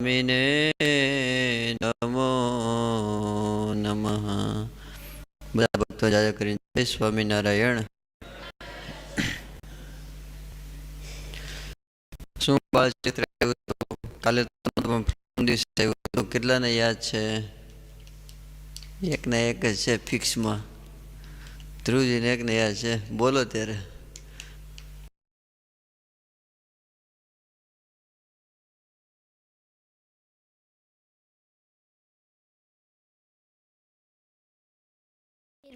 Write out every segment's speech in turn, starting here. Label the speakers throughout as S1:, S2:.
S1: સ્વામીને નમો નમઃ. બધા ભક્તો જાજા કરીને જય સ્વામિનારાયણ. શું બાળ ચિત્ર આવ્યું હતું કાલે? દિવસ આવ્યું હતું. કેટલાને યાદ છે? એકને એક જ છે ફિક્સમાં. ધ્રુવજીને એકને યાદ છે. બોલો ત્યારે.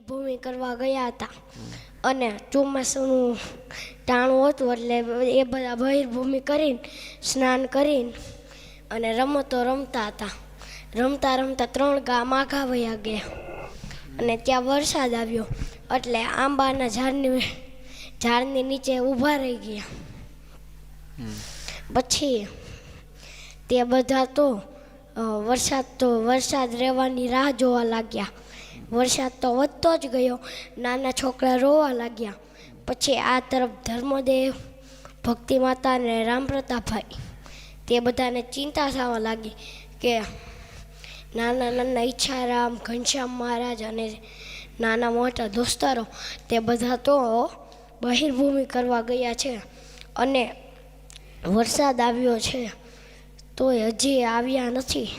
S2: ભૂમિ કરવા ગયા હતા અને ચોમાસાનું ટાણું હતું એટલે એ બધા બહિર્ભૂમિ કરીને સ્નાન કરીને અને રમતો રમતા હતા. રમતા રમતા 3 ગામ આઘા વયા ગયા અને ત્યાં વરસાદ આવ્યો એટલે આંબાના ઝાડની નીચે ઊભા રહી ગયા. પછી તે બધા તો વરસાદ રહેવાની રાહ જોવા લાગ્યા. વરસાદ તો વધતો જ ગયો. નાના છોકરા રોવા લાગ્યા. પછી આ તરફ ધર્મદેવ, ભક્તિ માતા અને રામપ્રતાપભાઈ તે બધાને ચિંતા થવા લાગી કે નાના ઈચ્છારામ, ઘનશ્યામ મહારાજ અને નાના મોટા દોસ્તારો તે બધા તો બહિર્ભૂમિ કરવા ગયા છે અને વરસાદ આવ્યો છે તોય હજી આવ્યા નથી.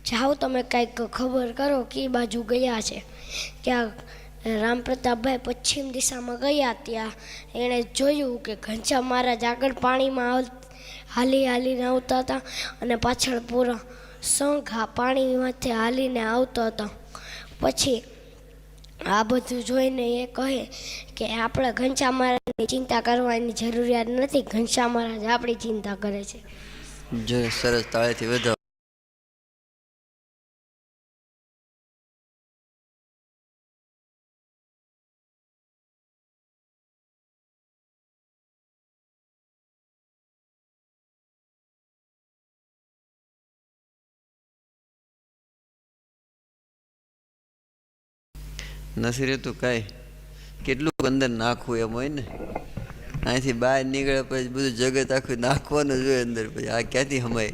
S2: જાઓ તમે કાંઈક ખબર કરો કે બાજુ ગયા છે. ત્યાં રામપ્રતાપભાઈ પશ્ચિમ દિશામાં ગયા. ત્યાં એણે જોયું કે ઘનશ્યામ મહારાજ આગળ પાણીમાં હાલીને આવતા હતા અને પાછળ પૂરા સંઘ પાણીમાંથી હાલીને આવતો હતો. પછી આ બધું જોઈને એ કહે કે આપણે ઘનશ્યામ મહારાજની ચિંતા કરવાની જરૂરિયાત નથી. ઘનશ્યામ મહારાજ આપણી ચિંતા કરે છે.
S1: જો સરસ, તાળીથી વધાવો. નથી રહેતું કાંઈ. કેટલું અંદર નાખવું એમ હોય ને. અહીંથી બહાર નીકળે પછી બધું જગત આખું નાખવાનું જ હોય અંદર. પછી આ ક્યાંથી હમાય?